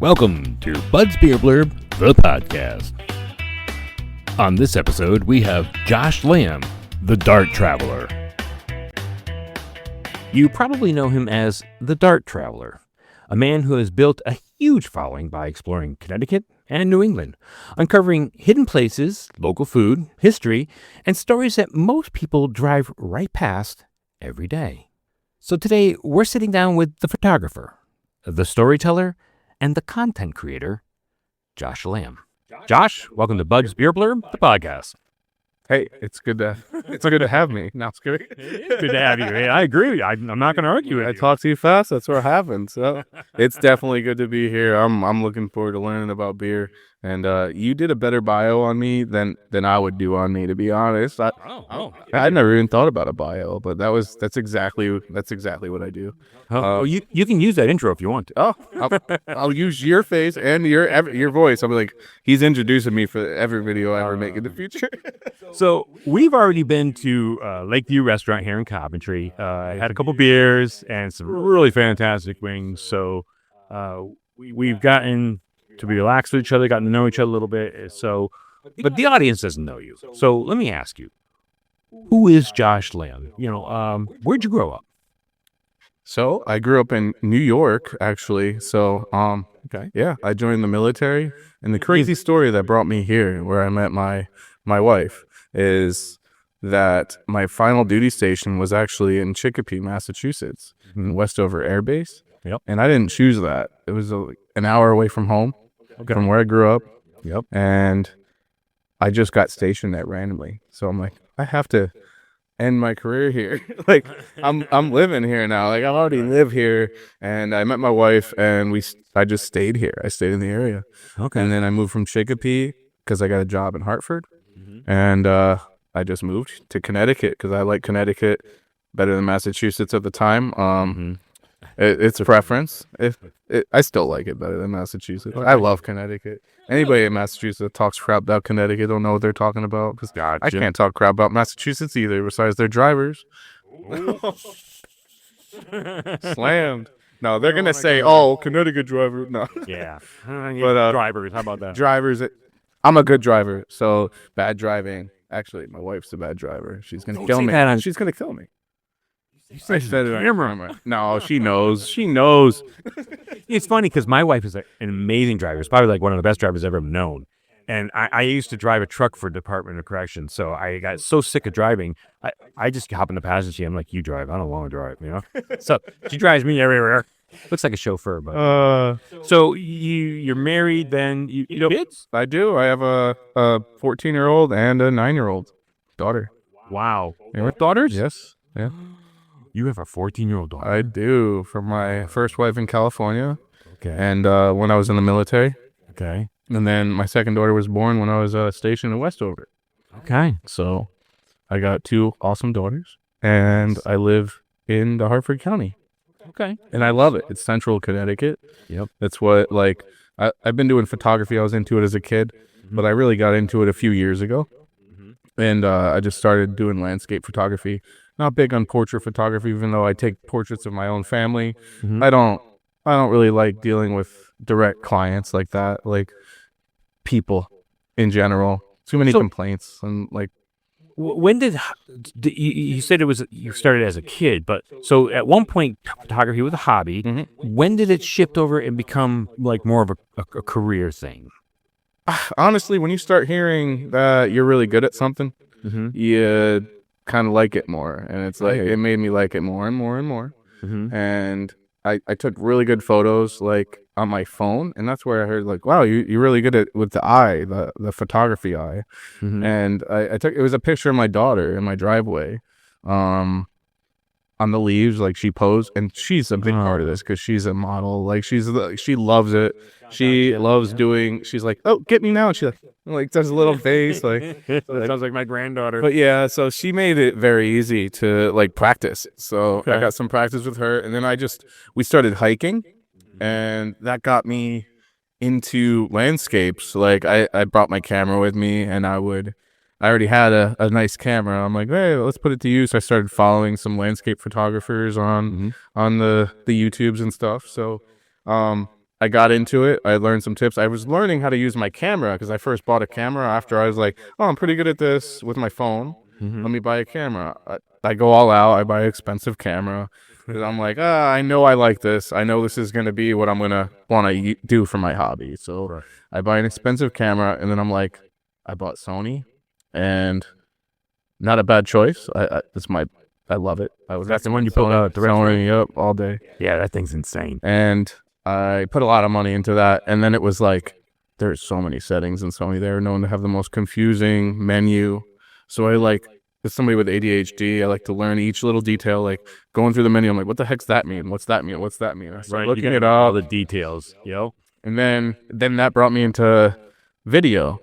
Welcome to Bud's Beer Blurb, the podcast. On this episode, we have Josh Lamb, the Dart Traveler. You probably know him as the Dart Traveler, a man who has built a huge following by exploring Connecticut and New England, uncovering hidden places, local food, history, and stories that most people drive right past every day. So today, we're sitting down with the photographer, the storyteller, and the content creator, Josh Lamb. Josh, welcome to Bud's Beer Blurb, the podcast. Hey, it's good to have me. No, it's good. Good to have you. Hey, I agree with you. I'm not going to argue with you. I talk too fast. That's what happens. So it's definitely good to be here. I'm looking forward to learning about beer. And you did a better bio on me than I would do on me, to be honest. I never even thought about a bio, but that's exactly what I do. You can use that intro if you want to. I'll use your face and your voice. I'll be like, he's introducing me for every video I ever make in the future. So we've already been to Lakeview Restaurant here in Coventry. I had a couple beers and some really fantastic wings. So we've gotten to be relaxed with each other, gotten to know each other a little bit. So, but the audience doesn't know you. So let me ask you, who is Josh Lamb? Where'd you grow up? So I grew up in New York, actually. So, Okay. yeah, I joined the military, and the crazy story that brought me here, where I met my wife, is that my final duty station was actually in Chicopee, Massachusetts, in Westover Air Base. Yep. And I didn't choose that. It was an hour away from home, from where I grew up. Yep. And I just got stationed there randomly. So I'm like, I have to end my career here. Like, I'm living here now. Like, I already live here. And I met my wife, and I just stayed here. I stayed in the area. Okay. And then I moved from Chicopee because I got a job in Hartford. And I just moved to Connecticut because I like Connecticut better than Massachusetts at the time. It's a preference. I still like it better than Massachusetts. I love Connecticut. Anybody in Massachusetts that talks crap about Connecticut don't know what they're talking about. Because I can't talk crap about Massachusetts either, besides their drivers. Slammed. No, they're going to say, Connecticut driver. No. Yeah. But drivers, how about that? Drivers, I'm a good driver, so bad driving. Actually, my wife's a bad driver. She's going to kill me. She's going to kill me. I said it on camera. No, she knows. She knows. It's funny because my wife is an amazing driver. It's probably like one of the best drivers I've ever known. And I used to drive a truck for Department of Corrections, so I got so sick of driving. I just hop in the passenger seat. I'm like, you drive. I don't want to drive, So she drives me everywhere. Looks like a chauffeur, but so you're married, then you have kids? I do. I have a 14-year-old and a 9-year-old daughter. Wow. You have daughters? Yes. Yeah. You have a 14-year-old daughter? I do, from my first wife in California. Okay. And when I was in the military. Okay. And then my second daughter was born when I was stationed in Westover. Okay. So I got 2 awesome daughters, and I live in the Hartford County. Okay. And I love it. It's central Connecticut. Yep. That's what, I've been doing photography. I was into it as a kid, but I really got into it a few years ago. And I just started doing landscape photography. Not big on portrait photography, even though I take portraits of my own family. I don't really like dealing with direct clients like that, like people in general. Too many complaints and like. When did you said it was you started as a kid, but so at one point photography was a hobby. When did it shift over and become like more of a career thing? Honestly, when you start hearing that you're really good at something, you kind of like it more, and it's like it made me like it more and more and more. And I took really good photos like on my phone, and that's where I heard like, wow, you're really good at with the eye, the photography eye. And I took, it was a picture of my daughter in my driveway on the leaves, like she posed, and she's a big part of this because she's a model. Like she loves it. She loves doing. She's like, oh, get me now. And she like does a little face like. Sounds like my granddaughter. But yeah, so she made it very easy to like practice. So I got some practice with her, and then we started hiking, and that got me into landscapes. Like I brought my camera with me, and I already had a nice camera. I'm like, hey, let's put it to use. I started following some landscape photographers on the YouTubes and stuff. So I got into it. I learned some tips. I was learning how to use my camera because I first bought a camera after I was like, oh, I'm pretty good at this with my phone. Let me buy a camera. I go all out. I buy an expensive camera because I'm like, I know I like this. I know this is going to be what I'm going to want to do for my hobby. So I buy an expensive camera, and then I'm like, I bought Sony, and not a bad choice. I love it. That's the one you pulled out. Sony up all day. Yeah, that thing's insane. And I put a lot of money into that, and then it was like, there's so many settings in Sony. They're known to have the most confusing menu. So as somebody with ADHD, I like to learn each little detail, like going through the menu. I'm like, what the heck's that mean? What's that mean? What's that mean? I start looking it up. All the details, And then that brought me into video.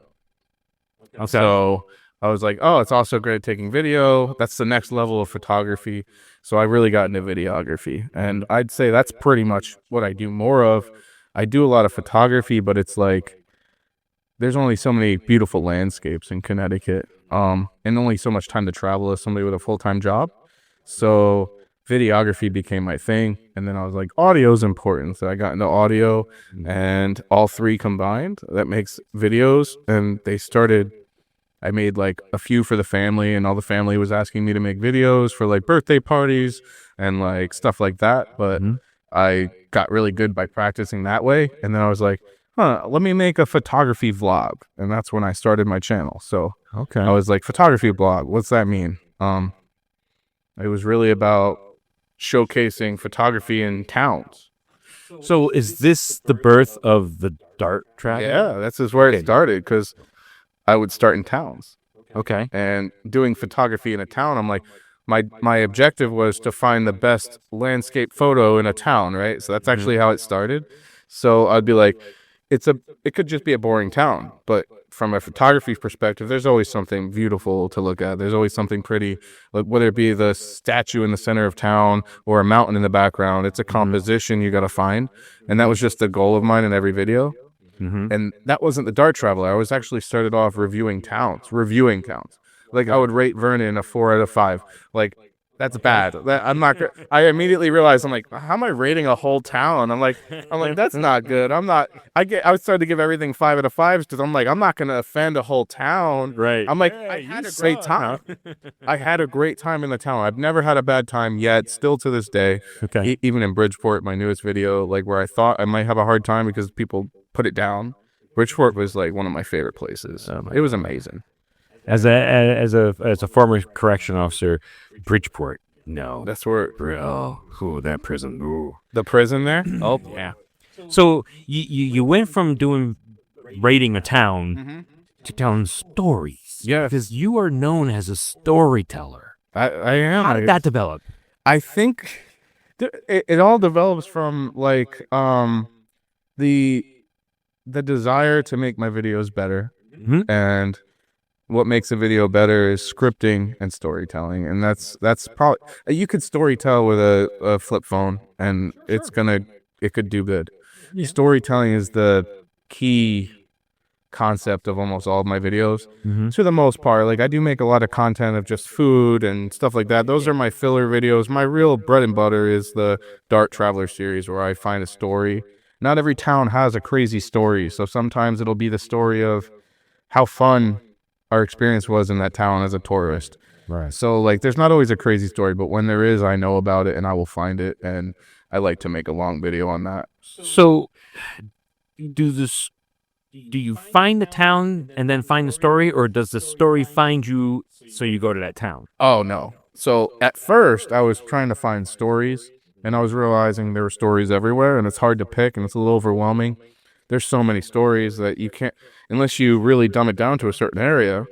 Okay. So I was like, oh, it's also great at taking video. That's the next level of photography. So I really got into videography. And I'd say that's pretty much what I do more of. I do a lot of photography, but it's like there's only so many beautiful landscapes in Connecticut, and only so much time to travel as somebody with a full-time job. So videography became my thing. And then I was like, audio is important. So I got into audio, and all three combined, that makes videos. And I made like a few for the family, and all the family was asking me to make videos for like birthday parties and like stuff like that. But I got really good by practicing that way. And then I was like, let me make a photography vlog. And that's when I started my channel. So I was like, photography vlog, what's that mean? It was really about showcasing photography in towns. So is this the birth of the dart track? Yeah, that's just where it started, because I would start in towns. Okay. And doing photography in a town, I'm like, my objective was to find the best landscape photo in a town, right? So that's actually how it started. So I'd be like, it could just be a boring town, but from a photography perspective, there's always something beautiful to look at. There's always something pretty, like whether it be the statue in the center of town or a mountain in the background. It's a composition you got to find. And that was just the goal of mine in every video. And that wasn't the Dart Traveler. I was actually started off reviewing towns. Like I would rate Vernon a 4 out of 5. Like, that's bad. I immediately realized, I'm like, how am I rating a whole town? I'm like, that's not good. I started to give everything 5 out of 5s because I'm like, I'm not going to offend a whole town. Right. I'm like, I had a great time. I had a great time in the town. I've never had a bad time yet, still to this day. Okay. Even in Bridgeport, my newest video, like where I thought I might have a hard time because people put it down. Bridgeport was like one of my favorite places. It was amazing. As a former correction officer, Bridgeport. No, That's where that prison. Ooh. the prison there. Oh yeah. So you went from doing raiding a town to telling stories. Yeah. Because you are known as a storyteller. I am. How did that develop? I think it all develops from like the desire to make my videos better, and what makes a video better is scripting and storytelling. And that's probably, you could storytell with a flip phone, and it could do good. Yeah. Storytelling is the key concept of almost all of my videos, to the most part. Like I do make a lot of content of just food and stuff like that. Those are my filler videos. My real bread and butter is the Dart Traveler series, where I find a story. Not every town has a crazy story, so sometimes it'll be the story of how fun our experience was in that town as a tourist. Right. So like there's not always a crazy story, but when there is, I know about it and I will find it, and I like to make a long video on that. So do you find the town and then find the story, or does the story find you so you go to that town? Oh no. So at first I was trying to find stories, and I was realizing there were stories everywhere, and it's hard to pick, and it's a little overwhelming. There's so many stories that you can't, unless you really dumb it down to a certain area,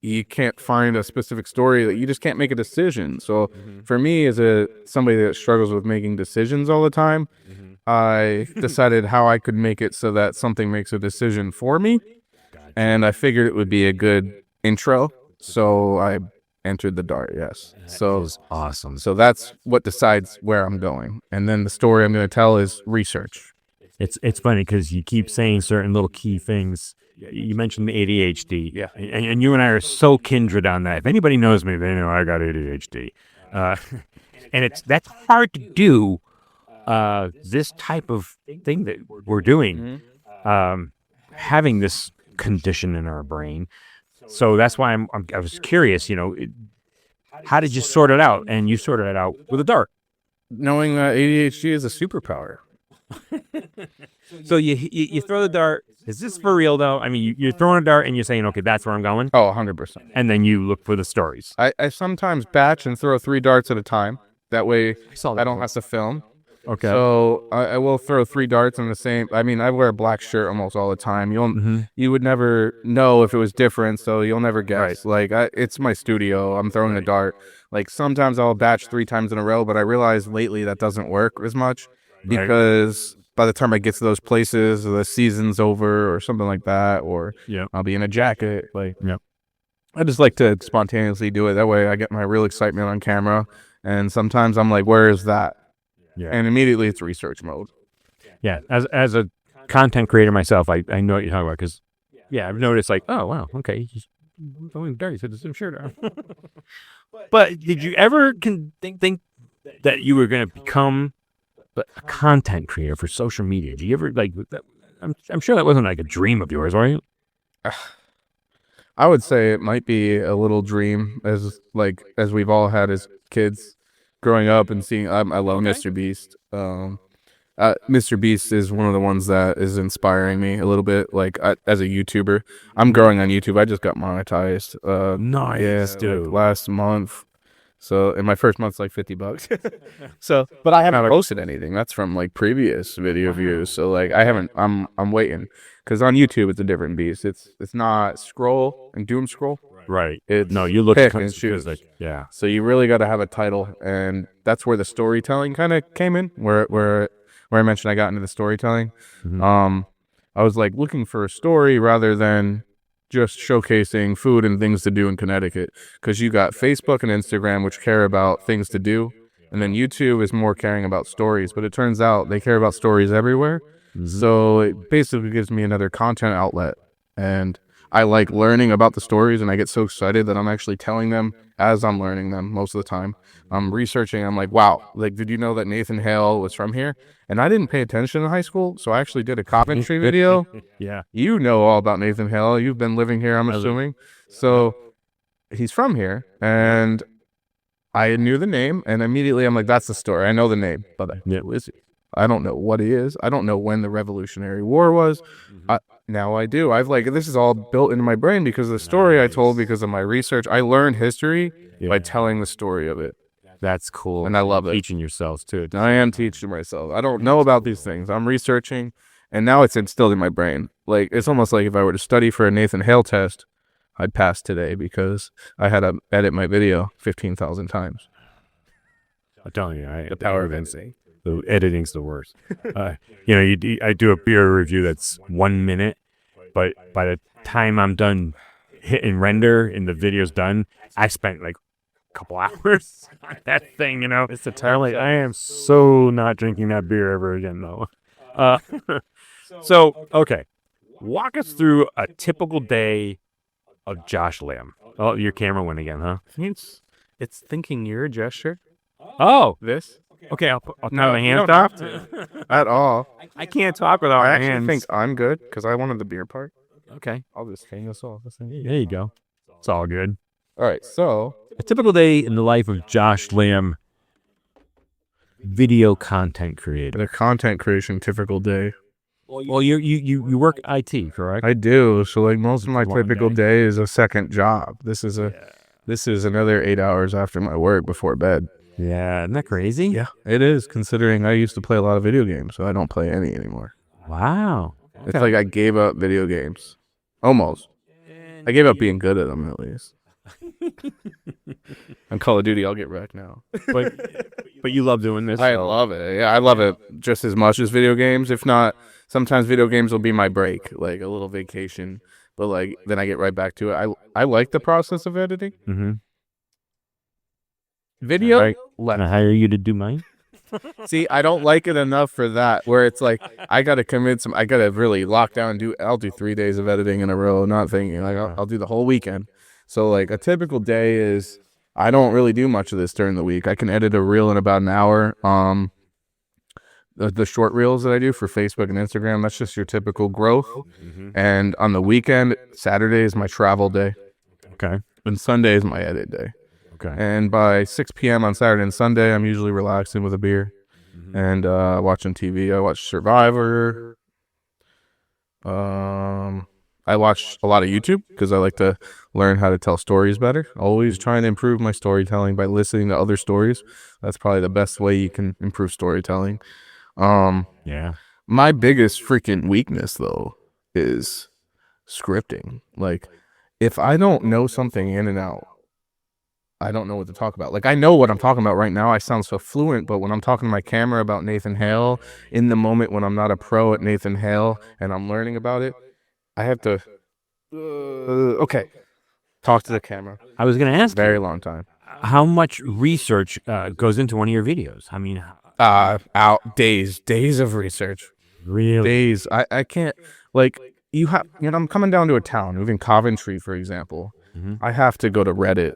you can't find a specific story that you just can't make a decision. So for me, as somebody that struggles with making decisions all the time, I decided how I could make it so that something makes a decision for me. And I figured it would be a good intro. So I entered the Dart, yes. That is awesome. So that's what decides where I'm going. And then the story I'm going to tell is research. It's funny because you keep saying certain little key things. You mentioned the ADHD. Yeah. And you and I are so kindred on that. If anybody knows me, they know I got ADHD. And that's hard to do this type of thing that we're doing, having this condition in our brain. So that's why I was curious, how did you sort it out? And you sorted it out with a dart. Knowing that ADHD is a superpower. So you throw the dart. Is this for real though? I mean, you're throwing a dart and you're saying, okay, that's where I'm going. Oh, 100%. And then you look for the stories. I sometimes batch and throw 3 darts at a time. That way I don't have to film. Okay. So I will throw 3 darts in the same. I mean, I wear a black shirt almost all the time. You would never know if it was different, so you'll never guess. Right. Like it's my studio. I'm throwing a dart. Like sometimes I'll batch 3 times in a row, but I realize lately that doesn't work as much because by the time I get to those places, the season's over or something like that, or I'll be in a jacket. Like I just like to spontaneously do it. That way I get my real excitement on camera. And sometimes I'm like, where is that? Yeah. And immediately it's research mode. Yeah. As a content creator myself, I know what you're talking about because, I've noticed like, oh, wow, okay. He's going dirty, so there's some shirt on. But did you ever think that you were going to become a content creator for social media? Did you ever like that? I'm sure that wasn't like a dream of yours, right? I would say it might be a little dream as we've all had as kids growing up and seeing. I love Mr. Beast. Mr. Beast is one of the ones that is inspiring me a little bit. Like as a YouTuber, I'm growing on YouTube. I just got monetized. Nice, dude. Like last month. So in my first month's like $50. So, but I haven't posted anything. That's from like previous video views. So like I haven't. I'm waiting because on YouTube it's a different beast. It's not scroll and doom scroll. Right. It's you look pick and choose. Yeah. So you really got to have a title, and that's where the storytelling kind of came in. Where I mentioned I got into the storytelling. I was like looking for a story rather than just showcasing food and things to do in Connecticut, because you got Facebook and Instagram, which care about things to do, and then YouTube is more caring about stories. But it turns out they care about stories everywhere. So it basically gives me another content outlet, and I like learning about the stories, and I get so excited that I'm actually telling them as I'm learning them most of the time. I'm researching. I'm like, wow, like, did you know that Nathan Hale was from here? And I didn't pay attention in high school, so I actually did a Coventry video. Yeah. You know all about Nathan Hale. You've been living here, I'm assuming. So he's from here, and I knew the name, and immediately I'm like, that's the story. I know the name, but I don't know what he is. I don't know when the Revolutionary War was. Now I do. This is all built into my brain because of the story I told, because of my research. I learned history by telling the story of it. That's cool. And I love it. Teaching yourselves too. I am teaching myself. I don't know about these things. I'm researching, and now it's instilled in my brain. Like, it's almost like if I were to study for a Nathan Hale test, I'd pass today because I had to edit my video 15,000 times. I'm telling you, the power of editing. The editing's the worst. I do a beer review that's 1 minute, but by the time I'm done hitting render and the video's done, I spent like a couple hours on that thing. It's a time. Like, I am so not drinking that beer ever again, though. So okay, walk us through a typical day of Josh Lamb. Oh, your camera went again, huh? It's thinking you're a gesture. Oh, This. okay. I'll turn No, my you hands don't off. have to. At all. I can't talk without I my actually hands. think I'm good because I wanted the beer part. Okay, I'll just hang this off. there you go. It's all good. All right, so A typical day in the life of Josh Lamb, video content creator. the content creation typical day. Well, you work IT, correct? I do. So like most of my Long typical day. day is a second job. This is another 8 hours after my work before bed. Yeah, isn't that crazy? Yeah, it is, considering I used to play a lot of video games, so I don't play any anymore. Wow. It's like I gave up video games. Almost. I gave up being good at them, at least. On Call of Duty, I'll get wrecked now. But you love doing this. I love it. Yeah, I love it just as much as video games. If not, sometimes video games will be my break, like a little vacation. But like then I get right back to it. I like the process of editing. Mm-hmm. Video, Right. Can I hire you to do mine? see, I don't like it enough for that. Where it's like I gotta commit I gotta really lock down. I'll do 3 days of editing in a row. Not thinking like I'll do the whole weekend. So like a typical day is I don't really do much of this during the week. I can edit a reel in about an hour. the short reels that I do for Facebook and Instagram. That's just your typical growth. And on the weekend, Saturday is my travel day. Okay. And Sunday is my edit day. Okay. And by 6 p.m. on Saturday and Sunday, I'm usually relaxing with a beer and watching TV. I watch Survivor. I watch a lot of YouTube because I like to learn how to tell stories better. Always trying to improve my storytelling by listening to other stories. That's probably the best way you can improve storytelling. Yeah. My biggest freaking weakness, though, is scripting. Like, if I don't know something in and out, I don't know what to talk about. Like, I know what I'm talking about right now. I sound so fluent, but when I'm talking to my camera about Nathan Hale, in the moment when I'm not a pro at Nathan Hale and I'm learning about it, I have to, okay, talk to the camera. I was going to ask Very you, long time. how much research goes into one of your videos? I mean, Out days of research. really? Days. I can't, like, I'm coming down to a town, moving Coventry, for example. I have to go to Reddit.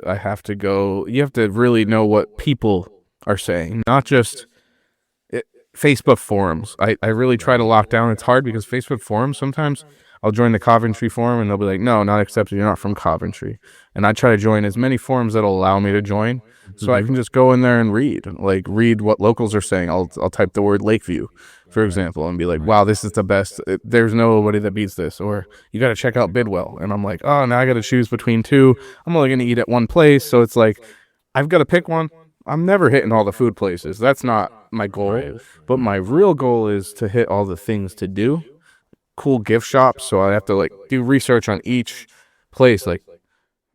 You have to really know what people are saying, not just Facebook forums. I really try to lock down. It's hard because Facebook forums, sometimes I'll join the Coventry forum and they'll be like, no, not accepted. You're not from Coventry. And I try to join as many forums that'll allow me to join so I can just go in there and read what locals are saying. I'll type the word Lakeview, for example, and be like, wow, this is the best. There's nobody that beats this. Or you got to check out Bidwell. And I'm like, oh, now I got to choose between two. I'm only going to eat at one place. So it's like, I've got to pick one. I'm never hitting all the food places. That's not my goal. But my real goal is to hit all the things to do. Cool gift shops. So I have to do research on each place. Like,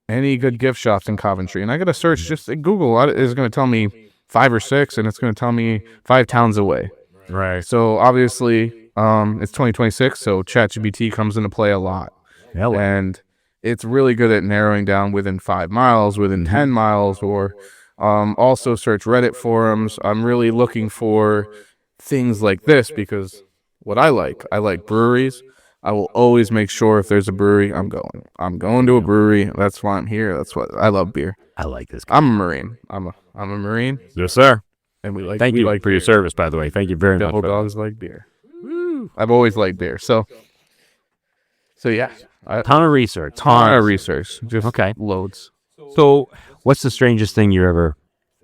any good gift shops in Coventry. And I got to search just Google. It's going to tell me 5 or 6, and it's going to tell me 5 towns away. Right. So obviously, it's 2026, so ChatGPT comes into play a lot. Hello. And it's really good at narrowing down within 5 miles, within 10 miles, or also search Reddit forums. I'm really looking for things like this because what I like breweries. I will always make sure if there's a brewery, I'm going to a brewery. That's why I'm here. That's what I love beer. I like this guy. I'm a Marine. I'm a Marine. Yes, sir. And we like. Thank you like for your service, by the way. Thank you very much. Devil dogs like beer. Woo. I've always liked beer. So yeah. Ton of research. Ton of research. Just Okay. loads. So, what's the strangest thing you ever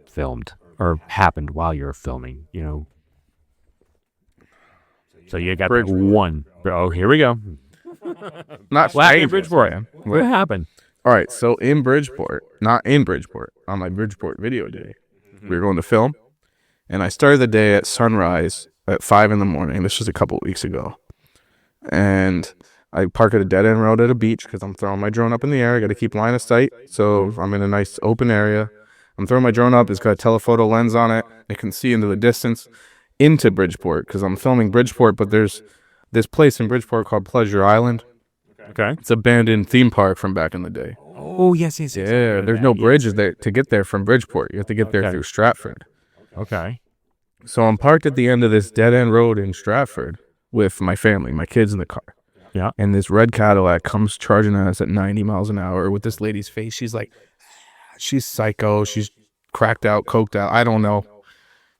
filmed or happened while you were filming? So you got one. Oh, here we go. Not Flat in strangest, Bridgeport. man. What happened? All right. So in Bridgeport, not in Bridgeport, on my Bridgeport video day, we were going to film, and I started the day at sunrise at 5 a.m. This was a couple weeks ago, and I park at a dead end road at a beach because I'm throwing my drone up in the air. I got to keep line of sight, so I'm in a nice open area. I'm throwing my drone up. It's got a telephoto lens on it. I can see into the distance into Bridgeport because I'm filming Bridgeport, but there's this place in Bridgeport called Pleasure Island. Okay. It's an abandoned theme park from back in the day. Oh, yes. Yeah, there's no bridges there to get there from Bridgeport. You have to get there through Stratford. Okay. So I'm parked at the end of this dead end road in Stratford with my family, my kids in the car. Yeah. And this red Cadillac comes charging at us at 90 miles an hour with this lady's face. She's like, she's psycho. She's cracked out, coked out. I don't know.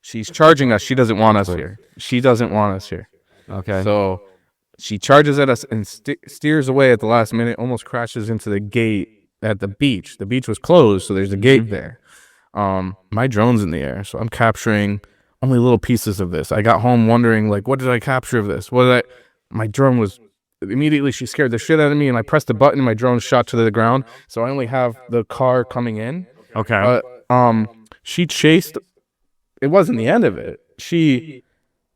She's charging us. She doesn't want us here. Okay. So she charges at us and steers away at the last minute, almost crashes into the gate at the beach. The beach was closed, so there's a gate there. My drone's in the air, so I'm capturing only little pieces of this. I got home wondering, what did I capture of this? My drone was, immediately she scared the shit out of me, and I pressed the button, and my drone shot to the ground, so I only have the car coming in. Okay. She chased, it wasn't the end of it. She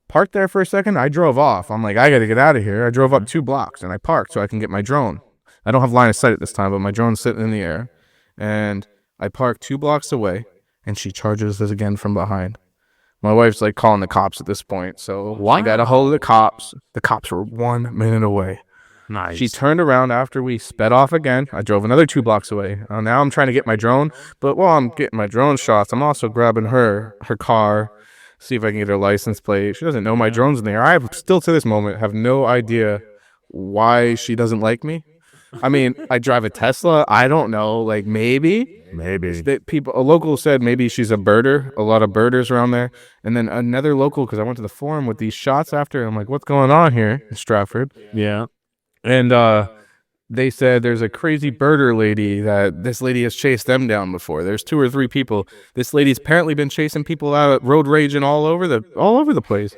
parked there for a second. I drove off. I'm like, I got to get out of here. I drove up 2 blocks, and I parked so I can get my drone. I don't have line of sight at this time, but my drone's sitting in the air. And I parked 2 blocks away, and she charges us again from behind. My wife's calling the cops at this point, so I got a hold of the cops. The cops were 1 minute away. Nice. She turned around after we sped off again. I drove another 2 blocks away. Now I'm trying to get my drone, but while I'm getting my drone shots, I'm also grabbing her car, see if I can get her license plate. She doesn't know my drone's in there. I still to this moment have no idea why she doesn't like me. I mean, I drive a Tesla. I don't know. Like maybe. A local said maybe she's a birder. A lot of birders around there. And then another local, because I went to the forum with these shots after. I'm like, what's going on here in Stratford? Yeah. And they said there's a crazy birder lady that this lady has chased them down before. There's 2 or 3 people. This lady's apparently been chasing people out, road raging all over the place.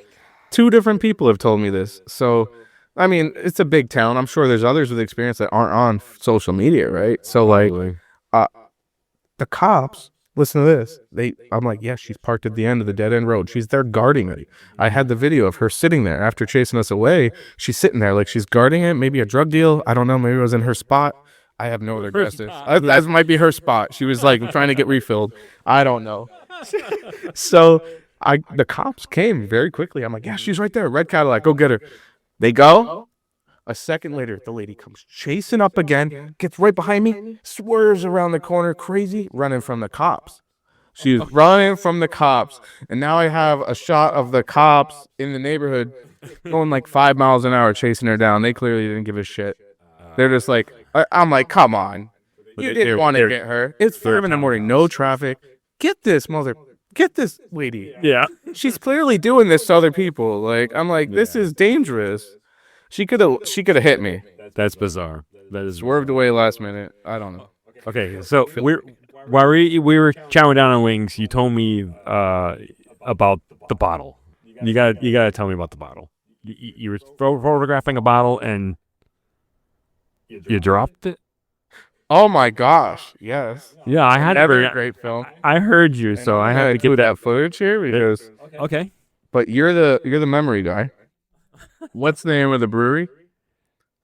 2 different people have told me this. So, I mean, it's a big town. I'm sure there's others with experience that aren't on social media, right? So, like, the cops, listen to this. I'm like, yeah, she's parked at the end of the dead end road. She's there guarding it. I had the video of her sitting there after chasing us away. She's sitting there like she's guarding it. Maybe a drug deal. I don't know. Maybe it was in her spot. I have no other guesses. That might be her spot. She was like trying to get refilled. I don't know. So the cops came very quickly. I'm like, yeah, she's right there. Red Cadillac. Go get her. They go. A second later, the lady comes chasing up again, gets right behind me, swerves around the corner, crazy, running from the cops. She was running from the cops. And now I have a shot of the cops in the neighborhood going like 5 miles an hour chasing her down. They clearly didn't give a shit. They're just like, I'm like, come on. You didn't want to get her. It's 5 in the morning, no traffic. Get this lady. Yeah. She's clearly doing this to other people. Like, I'm like, this is dangerous. She could have hit me. That's bizarre. That is Swerved away last minute. I don't know. okay. So while we were chowing down on wings, you told me about the bottle. You gotta tell me about the bottle. You were photographing a bottle and you dropped it. Oh my gosh! Yes. Yeah, I had Another great film. I heard you, so I had to do that footage here because. Okay. But you're the memory guy. What's the name of the brewery?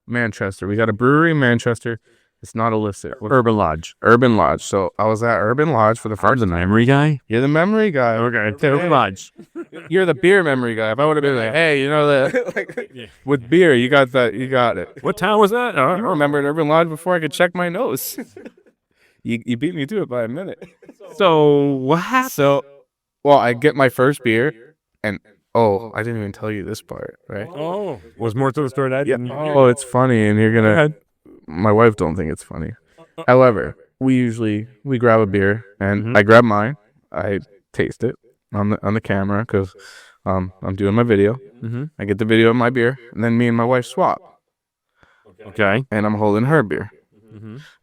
Manchester. We got a brewery in Manchester. It's not illicit. Urban Lodge. Urban Lodge. So I was at Urban Lodge for the first time. Memory guy? You're the memory guy. Okay. Urban Lodge. You're the beer memory guy. If I would have been like, hey, you know that with beer, you got that. You got it. What town was that? I remembered Urban Lodge before I could check my nose. You beat me to it by a minute. So what happened? Well, I get my first beer, and I didn't even tell you this part, right? Oh, was more to the story that I didn't. Oh, it's funny, and you're gonna. My wife don't think it's funny. However, we grab a beer, and I grab mine. I taste it on the camera because I'm doing my video. I get the video of my beer, and then me and my wife swap. Okay. And I'm holding her beer,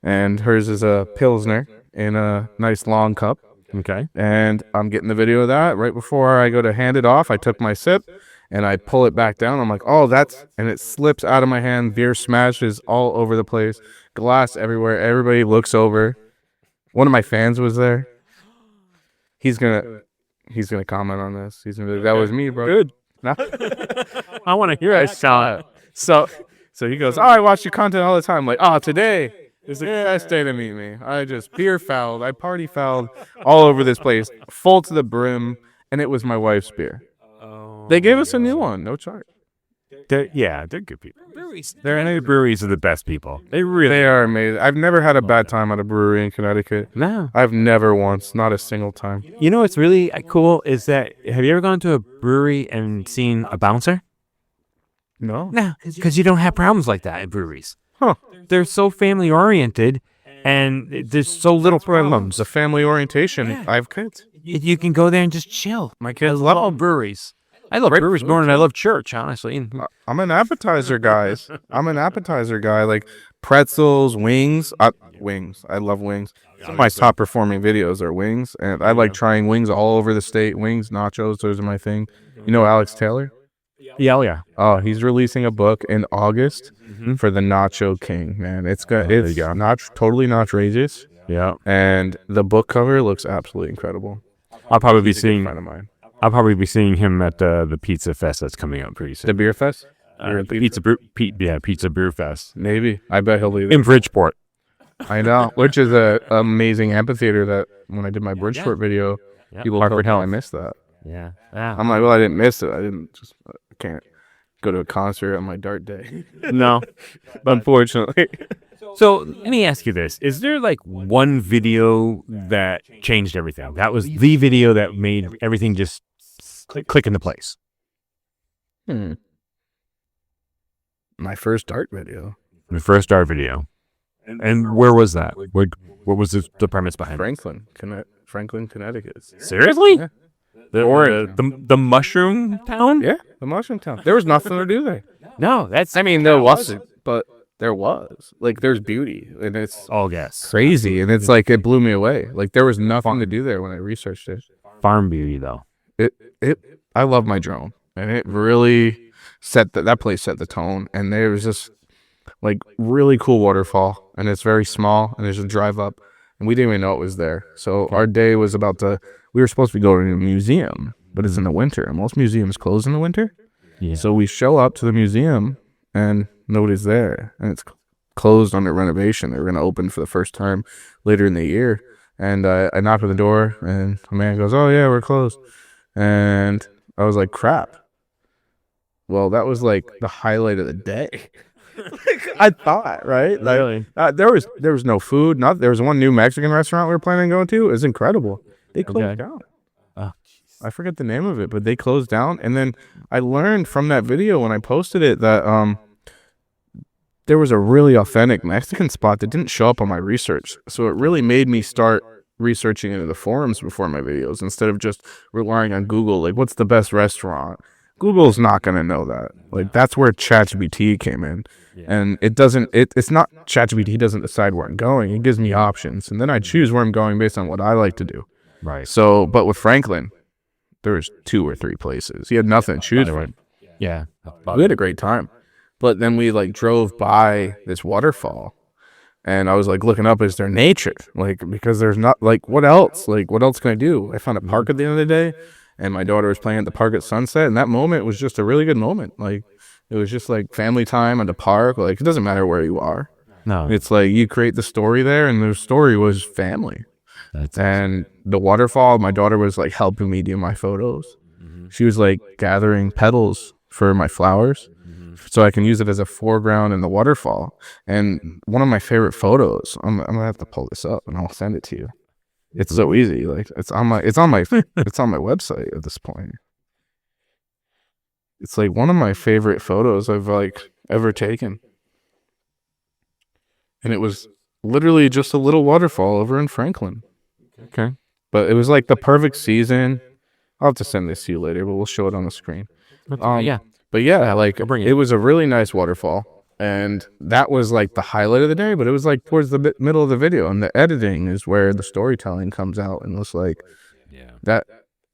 and hers is a Pilsner in a nice long cup. Okay. And I'm getting the video of that. Right before I go to hand it off, I took my sip and I pull it back down. I'm like, and it slips out of my hand. Beer smashes all over the place. Glass everywhere. Everybody looks over. One of my fans was there. He's gonna comment on this. He's gonna be like, that was me, bro. Good. I want to hear it. So he goes, I watch your content all the time. I'm like, today is the best day to meet me. I just beer fouled. I party fouled all over this place, full to the brim, and it was my wife's beer. They gave us a new one, no charge. They're good people. Breweries are the best people. They are amazing. I've never had a bad time at a brewery in Connecticut. No. I've never once, not a single time. You know what's really cool is that, have you ever gone to a brewery and seen a bouncer? No. No, because you don't have problems like that at breweries. Huh. They're so family oriented, and there's so little problems. The family orientation. Yeah. I have kids. You can go there and just chill. My kids love breweries. I love breweries more than I love church, honestly. I'm an appetizer guy. Like pretzels, wings. Wings. I love wings. Some of my top performing videos are wings, and I like trying wings all over the state. Wings, nachos, those are my thing. You know Alex Taylor? Yeah. Oh, he's releasing a book in August for the Nacho King, man. It's good. It's totally nacho-rageous. Yeah. And the book cover looks absolutely incredible. I'll probably be seeing friend of mine. I'll probably be seeing him at the Pizza Fest that's coming up pretty soon. The beer fest? Pizza Brew Fest. Maybe. I bet he'll be there. In Bridgeport. I know, which is an amazing amphitheater that when I did my Bridgeport video, people told me I missed that. Yeah. I'm like, well, I didn't miss it. I can't go to a concert on my dart day. No, unfortunately. So let me ask you this. Is there like one video that changed everything? That was the video that made everything just click into place. My first dart video. The first dart video. And where was that? What was the premise behind it? Franklin, Connecticut. Seriously? Yeah. The mushroom town? Yeah, the mushroom town. There was nothing to do there. No, that's. I mean, there wasn't, but there was. Like, there's beauty, and it's all gas. crazy, and it's like it blew me away. Like, there was nothing to do there when I researched it. Farm beauty, though. I love my drone, and it really that place set the tone. And there was just like really cool waterfall, and it's very small, and there's a drive up, and we didn't even know it was there. So our day was we were supposed to be going to a museum, but it's in the winter, and most museums close in the winter. Yeah. So we show up to the museum, and nobody's there, and it's closed under renovation. They were going to open for the first time later in the year. And I knocked on the door, and a man goes, "Oh yeah, we're closed." And I was like, "Crap." Well, that was like the highlight of the day. I thought, right? Like, Really? there was no food. There was one new Mexican restaurant we were planning on going to. It was incredible. They closed down. Oh, I forget the name of it, but they closed down. And then I learned from that video when I posted it that there was a really authentic Mexican spot that didn't show up on my research. So it really made me start researching into the forums before my videos instead of just relying on Google. Like, what's the best restaurant? Google's not going to know that. Like, that's where ChatGPT came in. Yeah. And it's not ChatGPT doesn't decide where I'm going. It gives me options. And then I choose where I'm going based on what I like to do. Right. So, but with Franklin, there was 2 or 3 places. He had nothing to choose from. Yeah. We had a great time. But then we like drove by this waterfall, and I was like looking up, is there nature? Like, because there's not, like, what else? Like, what else can I do? I found a park at the end of the day, and my daughter was playing at the park at sunset, and that moment was just a really good moment. Like, it was just like family time at the park. Like, it doesn't matter where you are. No. It's like you create the story there, and the story was family. And the waterfall, my daughter was like helping me do my photos. Mm-hmm. She was like gathering petals for my flowers. So I can use it as a foreground in the waterfall. And one of my favorite photos, I'm gonna have to pull this up and I'll send it to you. It's so easy. Like, it's on my website at this point. It's like one of my favorite photos I've like ever taken. And it was literally just a little waterfall over in Franklin. Okay. But it was like the perfect season. I'll have to send this to you later, but we'll show it on the screen. Yeah. But yeah, like, it was a really nice waterfall, and that was like the highlight of the day, but it was like towards the middle of the video, and the editing is where the storytelling comes out, and it's like, that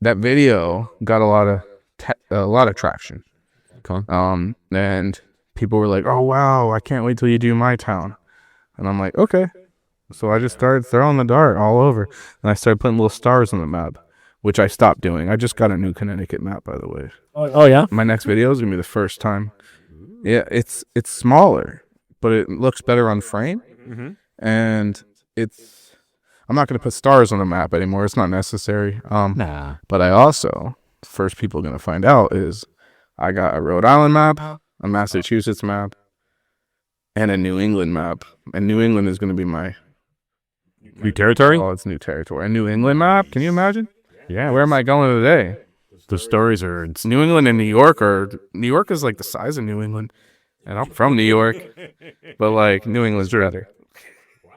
video got a lot of traction. Okay. And people were like, "Oh wow, I can't wait till you do my town." And I'm like, okay. So I just started throwing the dart all over, and I started putting little stars on the map, which I stopped doing. I just got a new Connecticut map, by the way. Oh yeah? My next video is going to be the first time. Yeah, it's smaller, but it looks better on frame. Mm-hmm. And I'm not going to put stars on the map anymore. It's not necessary. Nah. But I also, first people are going to find out is I got a Rhode Island map, a Massachusetts map, and a New England map. And New England is going to be my new territory? Oh, it's new territory. A New England map? Can you imagine? Yeah. Where am I going today? The stories are... It's New England and New York New York is like the size of New England. And I'm from New York. But like, New England's better.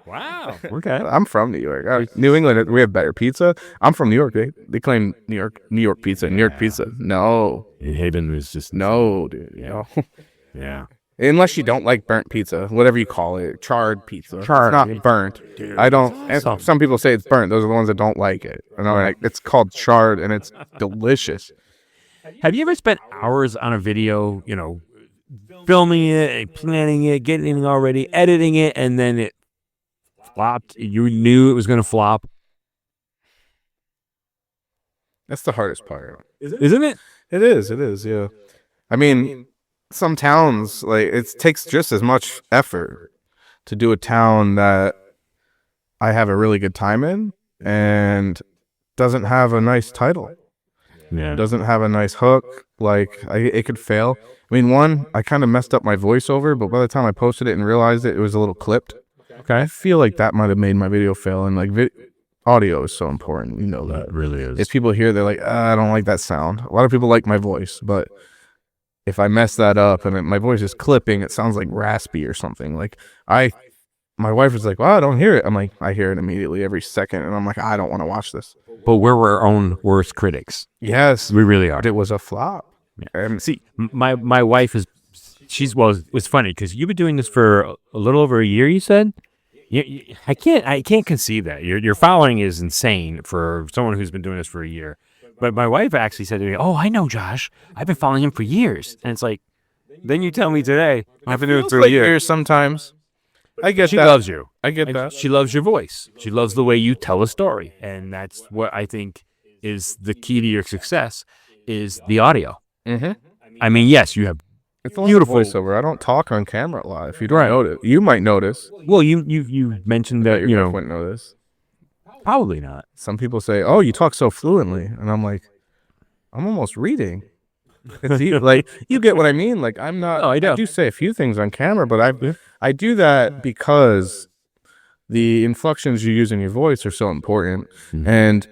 Wow. Okay. I'm from New York. New England, we have better pizza. I'm from New York. They claim New York pizza, New York pizza. No. Hayden was just... No, dude. Yeah. No. Yeah. Unless you don't like burnt pizza, whatever you call it, charred pizza. Charred. It's not burnt. Dude, I don't. And some people say it's burnt. Those are the ones that don't like it. And I'm like, it's called charred, and it's delicious. Have you ever spent hours on a video, filming it, planning it, getting it already, editing it, and then it flopped? You knew it was going to flop. That's the hardest part. Isn't it? It is. Yeah. I mean, some towns, like, it takes just as much effort to do a town that I have a really good time in and doesn't have a nice title. Yeah. Doesn't have a nice hook. Like, it could fail. I mean, I kind of messed up my voiceover, but by the time I posted it and realized it was a little clipped. Okay. I feel like that might have made my video fail. And like, audio is so important. You know that. It really is. If people hear, they're like, I don't like that sound. A lot of people like my voice, but if I mess that up and my voice is clipping, it sounds like raspy or something. Like, I my wife was like, well, I don't hear it. I'm like, I hear it immediately every second. And I'm like, I don't want to watch this. But we're our own worst critics. Yes. We really are. It was a flop. Yeah. See, my wife is, it's funny because you've been doing this for a little over a year, you said? I can't conceive that. Your following is insane for someone who's been doing this for a year. But my wife actually said to me, oh, I know Josh. I've been following him for years. And it's like, then you tell me today, I've been doing it for a year. Sometimes. I get She that. loves you. I get And that. she loves your voice. She loves the way you tell a story. And that's what I think is the key to your success is the audio. Mm-hmm. I mean, yes, you have It's only beautiful voiceover. I don't talk on camera a lot. If you don't notice, you might notice. Well, you mentioned that, Your wife wouldn't notice. probably not. Some people say, "Oh, you talk so fluently," and I'm like, "I'm almost reading." Like, you get what I mean? Like, I'm not. Oh, I do. I do say a few things on camera, but I do that because the inflections you use in your voice are so important, and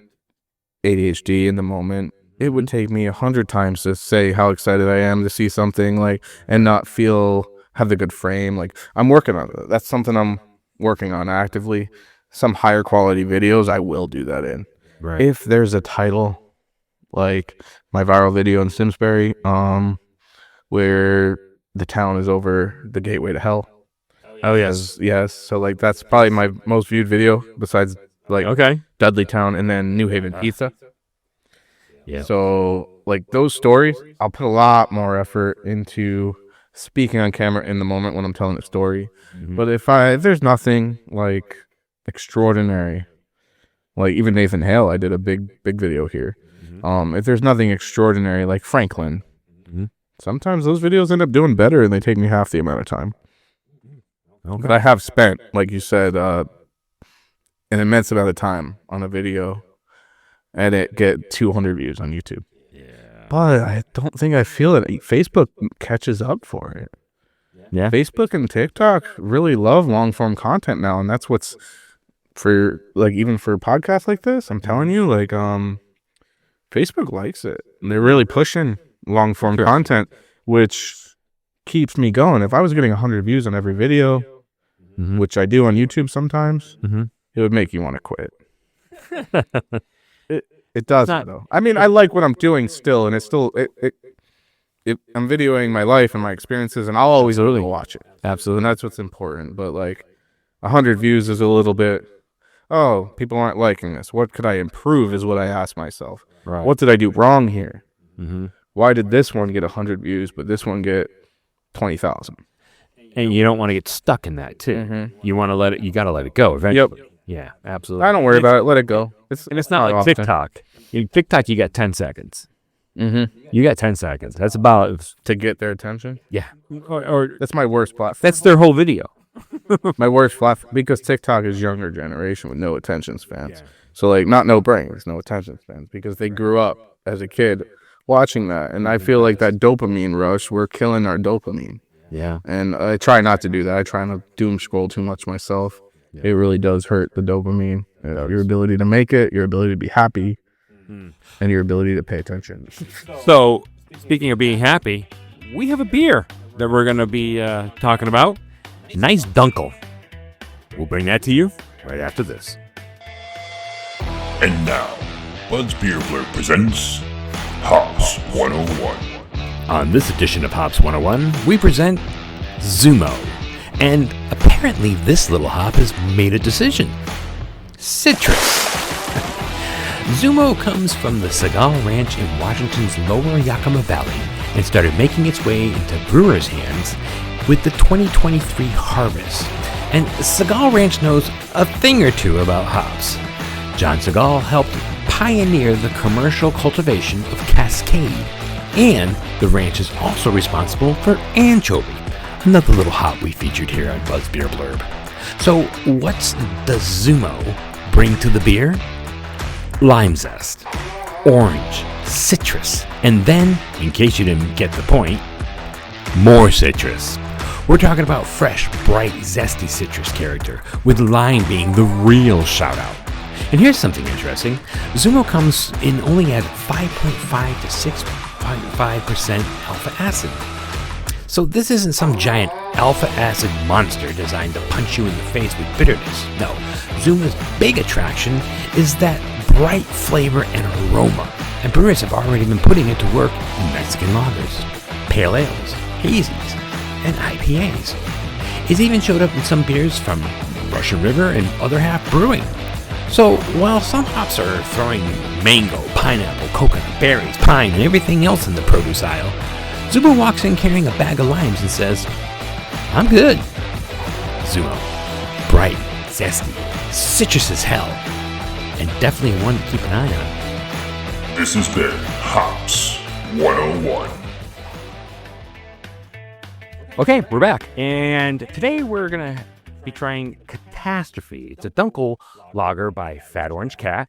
ADHD in the moment. It would take me 100 times to say how excited I am to see something, like, and not have the good frame. Like, I'm working on it. That's something I'm working on actively. Some higher quality videos, I will do that in. Right. If there's a title, like my viral video in Simsbury, where the town is over the gateway to hell. Oh, yes. Yes. So, like, that's probably my most viewed video besides, like, Okay. Dudley Town and then New Haven Pizza. Yeah. So, like, those stories, I'll put a lot more effort into speaking on camera in the moment when I'm telling a story. But if there's nothing, like, extraordinary, like even Nathan Hale, I did a big video here. If there's nothing extraordinary, like Franklin, sometimes those videos end up doing better and they take me half the amount of time. Okay. But I have spent, like you said, an immense amount of time on a video and it get 200 views on YouTube. Yeah. But I don't think I feel it. Facebook catches up for it. Yeah. Facebook and TikTok really love long form content now, and that's what's for, like, even for podcasts like this. I'm telling you, like, Facebook likes it. And they're really pushing long form content, which keeps me going. If I was getting 100 views on every video, which I do on YouTube sometimes, it would make you want to quit. It does, though. I mean, I like what I'm doing still, and it's still I'm videoing my life and my experiences, and I'll always watch it. Absolutely. And that's what's important. But, like, 100 views is a little bit, oh, people aren't liking this. What could I improve is what I ask myself. Right. What did I do wrong here? Why did this one get 100 views, but this one get 20,000? And you don't want to get stuck in that, too. You want to you got to let it go eventually. Yep. Yeah, absolutely. I don't worry about it. Let it go. And it's not like often. TikTok. TikTok, you got 10 seconds. Mm-hmm. You got 10 seconds. That's about To get their attention? yeah. Or That's my worst platform. that's their whole video. My worst platform, because TikTok is younger generation with no attention spans. So, like, not no brains, no attention spans, because they grew up as a kid watching that. And I feel like that dopamine rush, we're killing our dopamine. Yeah. And I try not to do that. I try not to doom scroll too much myself. It really does hurt the dopamine, your ability to make it, your ability to be happy, and your ability to pay attention. So, speaking of being happy, we have a beer that we're going to be talking about. Nice Dunkel. We'll bring that to you right after this. And now, Bud's Beer Blurb presents Hops 101. On this edition of Hops 101, we present Zumo. And apparently this little hop has made a decision. Citrus. Zumo comes from the Segal Ranch in Washington's lower Yakima Valley and started making its way into brewers' hands with the 2023 harvest. And Segal Ranch knows a thing or two about hops. John Segal helped pioneer the commercial cultivation of Cascade, and the ranch is also responsible for anchovy, another little hop we featured here on Bud's Beer Blurb. So what's does Zumo bring to the beer? Lime zest, orange, citrus, and then, in case you didn't get the point, more citrus. We're talking about fresh, bright, zesty citrus character, with lime being the real shout-out. And here's something interesting. Zumo comes in only at 5.5 to 6.5% alpha acid. So this isn't some giant alpha acid monster designed to punch you in the face with bitterness. No, Zumo's big attraction is that bright flavor and aroma, and brewers have already been putting it to work in Mexican lagers, pale ales, hazies, and IPAs. It's even showed up in some beers from Russian River and Other Half Brewing. So while some hops are throwing mango, pineapple, coconut, berries, pine, and everything else in the produce aisle, Zumo walks in carrying a bag of limes and says, "I'm good." Zumo, bright, zesty, citrus as hell, and definitely one to keep an eye on. This has been Hops 101. Okay, we're back, and today we're gonna be trying Catastrophe. It's a Dunkel lager by Fat Orange Cat.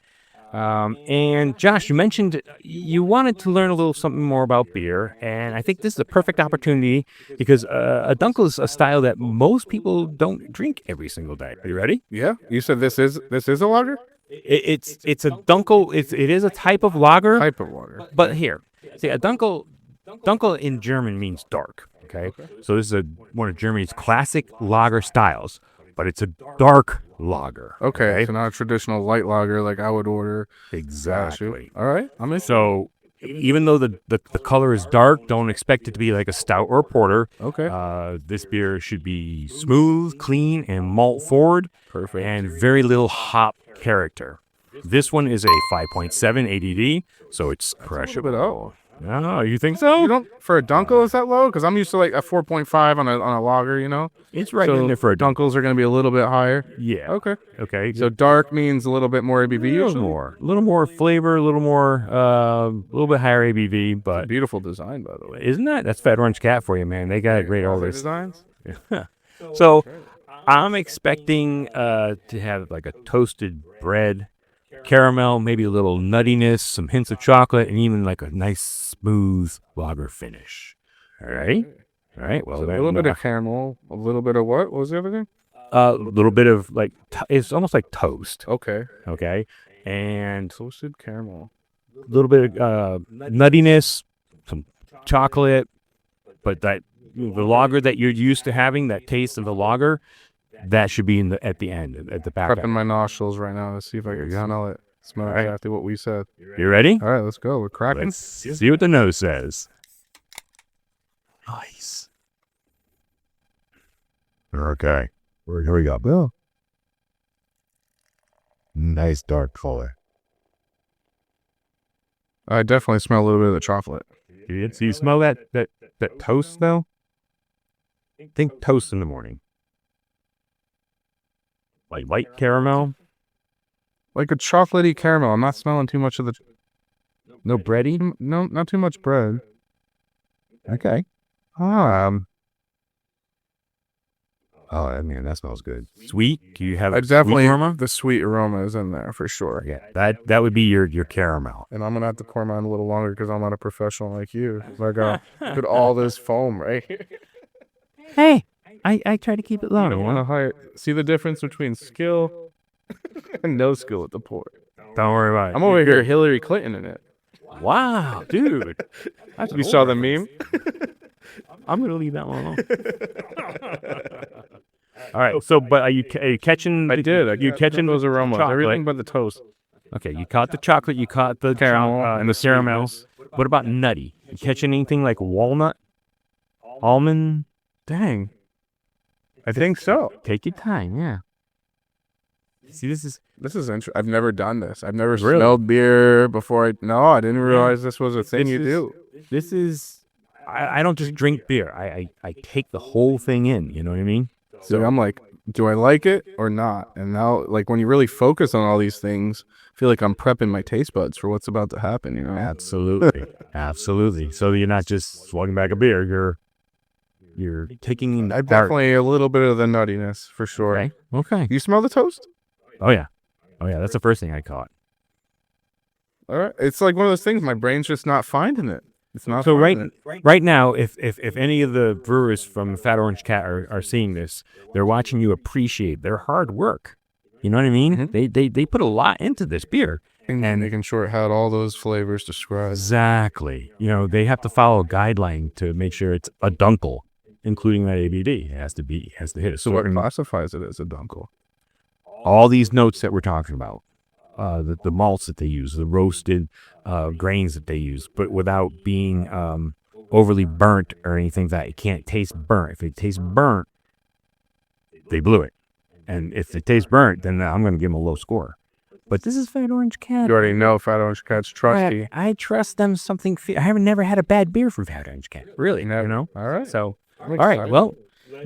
And Josh, you mentioned you wanted to learn a little something more about beer, and I think this is a perfect opportunity because a Dunkel is a style that most people don't drink every single day. Are you ready? Yeah. You said this is a lager? It's a Dunkel. It is a type of lager. Type of lager. But here, see, a Dunkel in German means dark. Okay, so this is one of Germany's classic lager styles, but it's a dark lager. Okay, so not a traditional light lager like I would order. Exactly. All right, I'm in. So even though the color is dark, don't expect it to be like a stout or a porter. Okay. This beer should be smooth, clean, and malt forward. Perfect. And very little hop character. This one is a 5.7 ADD, so it's crushable. Oh, you think so? You don't for a Dunkel is that low? Because I'm used to like a 4.5 on a lager. You know, It's right so in there for a Dunkels are going to be a little bit higher. Yeah. Okay. So So dark means a little bit more ABV. a little more flavor, a little bit higher ABV, but Beautiful design, by the way. isn't that? That's Fat Orange Cat for you, man. They got great all Other this. designs. So I'm expecting to have like a toasted bread, caramel, maybe a little nuttiness, some hints of chocolate, and even like a nice smooth lager finish. All right. Well, A little bit of caramel, a little bit of what? What was the other thing? a little bit of like it's almost like toast. Okay. Okay, and Toasted caramel. a little bit of nuttiness, some chocolate, but that the lager that you're used to having, that taste of the lager, that should be at the end, at the back. Prepping my nostrils right now to see if I can smell it. Smell exactly what we said. You ready? All right, let's go. We're cracking. Let's see what the nose says. Nice. Okay. Here we go. Bill. Nice dark color. I definitely smell a little bit of the chocolate. So you smell that toast though? Think toast in the morning. Like light caramel. Like a chocolatey caramel. I'm not smelling too much of the... No bready. No, not too much bread. Okay. Oh, I mean, that smells good. Sweet. Do you have I definitely... sweet aroma? The sweet aroma is in there for sure. Yeah, that would be your caramel. And I'm going to have to pour mine a little longer because I'm not a professional like you. So I got to put all this foam right here. Hey, I try to keep it low. I want to hire... See the difference between skill and no skill at the pour. Don't worry about it. I'm over here Hillary Clinton in it. Wow, dude. You saw the meme? I'm going to leave that one alone. All right. So, but are you catching? I did. You catching those aromas. chocolate. Everything but the toast. Okay, you caught the chocolate, you caught the Caramel and the caramels. What about nutty? You catching anything like walnut, almond? Dang. I think so. Take your time, yeah. See, this is interesting. I've never done this. I've never Really? smelled beer before. I didn't realize this was a thing you do. This is. I don't just drink beer. I take the whole thing in. You know what I mean? So I'm like, do I like it or not? And now, like, when you really focus on all these things, I feel like I'm prepping my taste buds for what's about to happen, you know? Absolutely, absolutely. So you're not just slugging back a beer. You're taking in. I've definitely a little bit of the nuttiness for sure. Okay. You smell the toast? Oh yeah. That's the first thing I caught. All right. It's like one of those things. My brain's just not finding it. It's not. So finding right now, if any of the brewers from Fat Orange Cat are seeing this, they're watching you appreciate their hard work. You know what I mean? Mm-hmm. They put a lot into this beer. and making sure it had all those flavors described. Exactly. You know, they have to follow a guideline to make sure it's a Dunkel. including that ABD. It has to hit a So what certain. classifies it as a dunkel? All these notes that we're talking about, the malts that they use, the roasted grains that they use, but without being overly burnt or anything that it can't taste burnt. If it tastes burnt, they blew it. And if it tastes burnt, then I'm going to give them a low score. But this is Fat Orange Cat. You already know Fat Orange Cat's trusty. I trust them something. I haven't never had a bad beer from Fat Orange Cat. Really, Never. you know? All right. So, I'm all right, excited. well,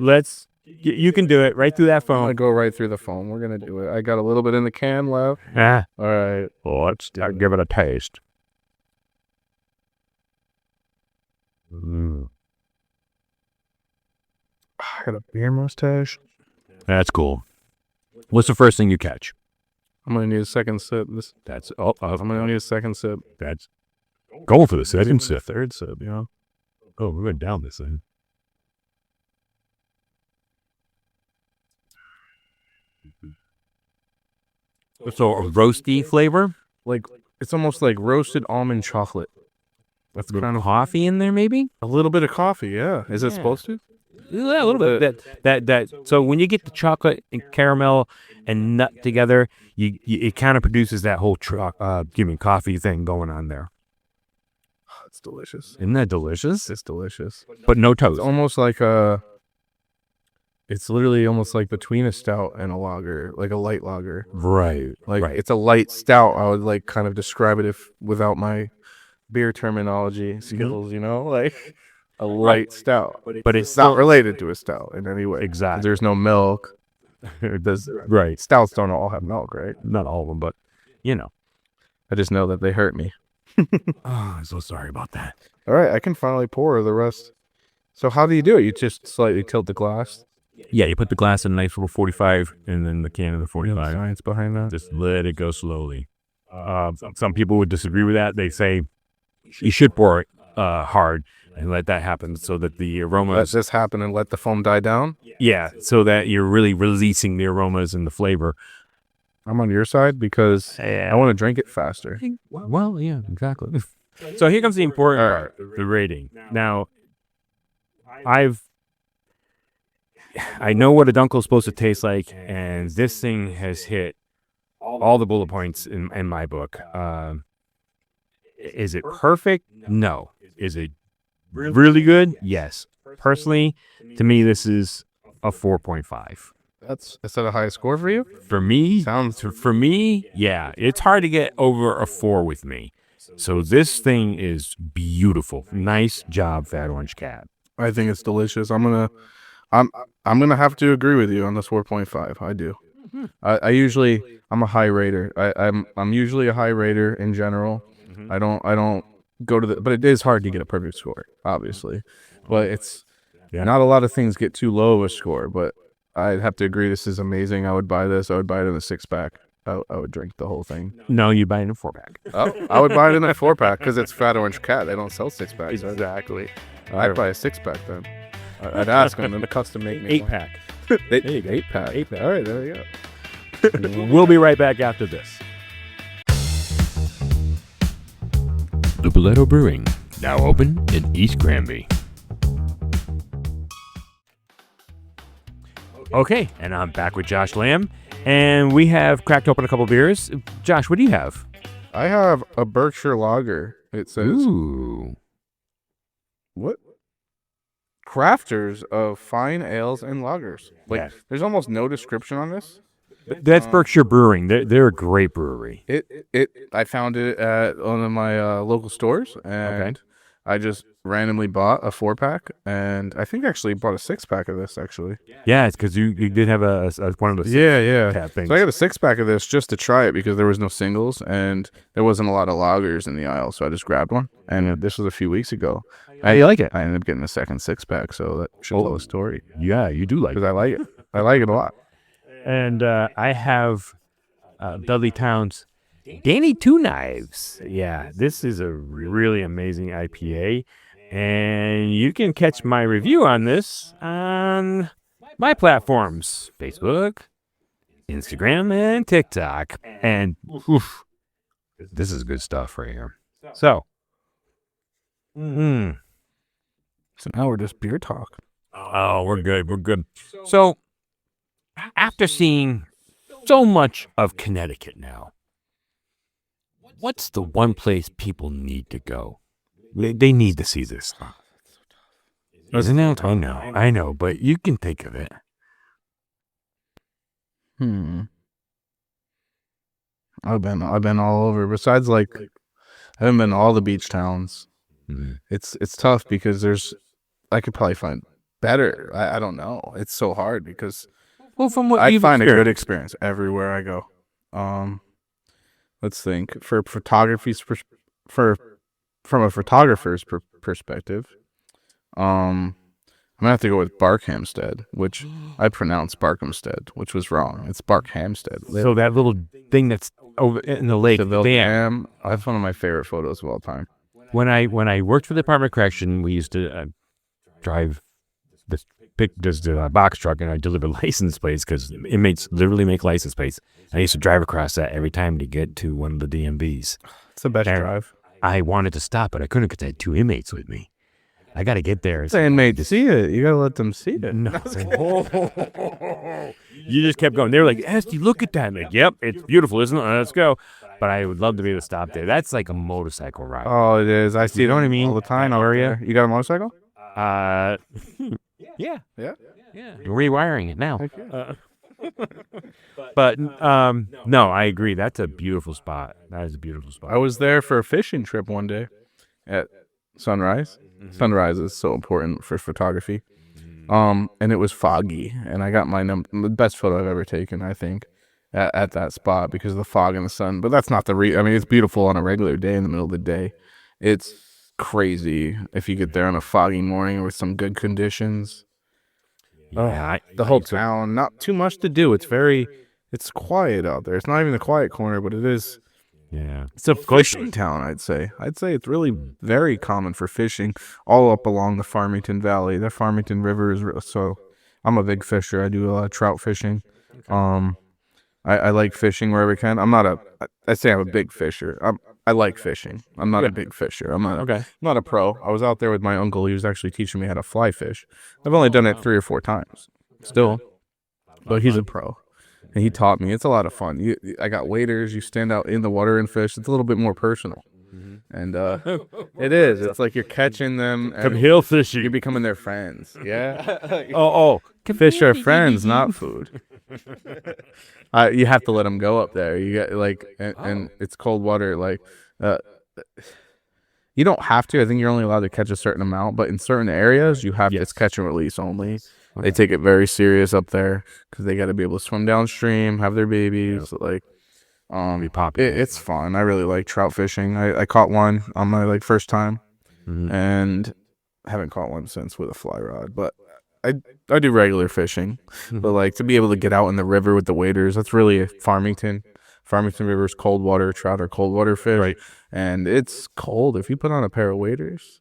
let's, you can do it right through that I'm going to phone. go right through the phone. We're going to do it. I got a little bit in the can left. Ah, All right. let's give it a taste. Mm. I got a beer mustache. That's cool. What's the first thing you catch? I'm going to need a second sip. That's I'm going to need a second sip. that's going for the second sip. Third sip, you know? Oh, we're going down this thing. So a roasty flavor, Like, it's almost like roasted almond chocolate. That's kind kind of of coffee in there, maybe. a little bit of coffee, yeah. Is it Yeah. supposed to? Yeah, a little bit. That. So when you get the chocolate and caramel and nut together, it kind of produces that whole coffee thing going on there. Oh, it's delicious. Isn't that delicious? It's delicious. But no It's toast. almost like it's literally almost like between a stout and a lager, like a light lager. Right. Like right. it's a light stout. I would like kind of describe it without my beer terminology skills, you know, like a light stout. But it's It's not related to a stout in any way. Exactly. There's no milk. Right. Stouts don't all have milk, right? Not all of them, but you know. I just know that they hurt me. Oh, I'm so sorry about that. All right, I can finally pour the rest. So how do you do it? You just slightly tilt the glass. Yeah, you put the glass in a nice little 45 and then the can of the 45. Science behind that. Just let it go slowly. Some people would disagree with that. They say you should pour it hard and let that happen so that the Let aromas, this happen and let the foam die down. yeah, so that you're really releasing the aromas and the flavor. I'm on your side because I want to drink it faster. Well, yeah, exactly. So here comes the important part, the rating. Now, I know what a dunkel is supposed to taste like, and this thing has hit all the bullet points in my book. Is it perfect? No. Is it really good? Yes. Personally, to me, this is a 4.5. Is that a high score for you? For me, Sounds yeah, it's hard to get over a 4 with me. So this thing is beautiful. Nice job, Fat Orange Cat. I think it's delicious. I'm gonna have to agree with you on this 4.5. I do. I'm a high rater. I'm usually a high rater in general. I don't go to but it is hard to get a perfect score, obviously. But it's not a lot of things get too low of a score. But I'd have to agree. This is amazing. I would buy this. I would buy it in a 6-pack. I would drink the whole thing. No, you buy it in a 4-pack. Oh, I would buy it in a 4-pack because it's Fat Orange Cat. They don't sell 6-packs. Exactly. I'd buy a 6-pack then. I'd ask them to custom make me 8-pack. one. There you go. 8-pack. 8-pack. All right, there you go. We'll be right back after this. Lupoletto Brewing, now open in East Granby. Okay, and I'm back with Josh Lamb, and we have cracked open a couple beers. Josh, what do you have? I have a Berkshire Lager. It says Ooh. what? Crafters of fine ales and lagers. Like, Yeah. there's almost no description on this. That's Berkshire Brewing. They're a great brewery. I found it at one of my local stores, and I just randomly bought a 4-pack, and I think I actually bought a 6-pack of this, actually. Yeah, it's because you did have a one of those Yeah. tap things. So I got a 6-pack of this just to try it because there was no singles, and there wasn't a lot of lagers in the aisle, so I just grabbed one. And this was a few weeks ago. You like it? I ended up getting a second 6-pack, so that should tell a story. Yeah, you do like it. Because I like it. I like it a lot. And I have Dudley Town's Danny Two Knives. Yeah, this is a really amazing IPA. And you can catch my review on this on my platforms, Facebook, Instagram, and TikTok. And oof, this is good stuff right here. So, So now we're just beer talk. Oh, we're good. We're good. So, after seeing so much of Connecticut now, what's the one place people need to go? They need to see this. Isn't it? I know, but you can think of it. I've been all over. Besides, like, I haven't been to all the beach towns. It's tough because I could probably find better. I don't know. It's so hard because From what I you've find a good experienced. experience everywhere I go. Let's think for photography's from a photographer's perspective. I'm gonna have to go with Barkhamsted, which I pronounced Barkhamsted, which was wrong. It's Barkhamsted. So that little thing that's over in the lake. Seville Dam. Dam. That's one of my favorite photos of all time. When I worked for the Department of Correction, we used to drive this box truck, and I deliver license plates because inmates literally make license plates. I used to drive across that every time to get to one of the DMVs. It's the best And drive. I wanted to stop, but I couldn't because I had 2 inmates with me. I got to get there. It's inmate to see it. You gotta let them see it. No. You just kept going. They were like, Esty, look at that. I'm like, yep, it's beautiful, isn't it? Let's go. But I would love to be able to stop there. That's like a motorcycle ride. Oh, it is. I see it all the time. That area. Out there. You got a motorcycle? Yeah. Yeah. We're rewiring it now. Heck yeah. But no, I agree. That's a beautiful spot. That is a beautiful spot. I was there for a fishing trip one day at sunrise. Sunrise is so important for photography. And it was foggy, and I got the best photo I've ever taken, I think, at that spot because of the fog and the sun. But that's not I mean, it's beautiful on a regular day in the middle of the day. It's crazy if you get there on a foggy morning with some good conditions. Yeah, The whole town, not too much to do. It's quiet out there. It's not even the quiet corner, but it is. yeah. It's a fishing town, I'd say. It's really very common for fishing all up along the Farmington Valley. The Farmington River is so. I'm a big fisher. I do a lot of trout fishing. I like fishing wherever I can. I say I'm a big fisher. I like fishing. I'm not a big fisher. I'm not a pro. I was out there with my uncle. He was actually teaching me how to fly fish. I've only done it 3 or 4 times still, but he's a pro. And he taught me. It's a lot of fun. I got waders. You stand out in the water and fish. It's a little bit more personal. And it is. It's like you're catching them. Come hill fishing. You're becoming their friends. Yeah. Oh. Fish are friends, not food. You have to let them go up there. You get and it's cold water. You don't have to. I think you're only allowed to catch a certain amount, but in certain areas, you have to. It's catch and release only. They take it very serious up there because they got to be able to swim downstream, have their babies. It's fun. I really like trout fishing. I caught one on my first time, and haven't caught one since with a fly rod. But I do regular fishing. But to be able to get out in the river with the waders, that's really Farmington. Farmington River's cold water trout are cold water fish, Right. And it's cold. If you put on a pair of waders,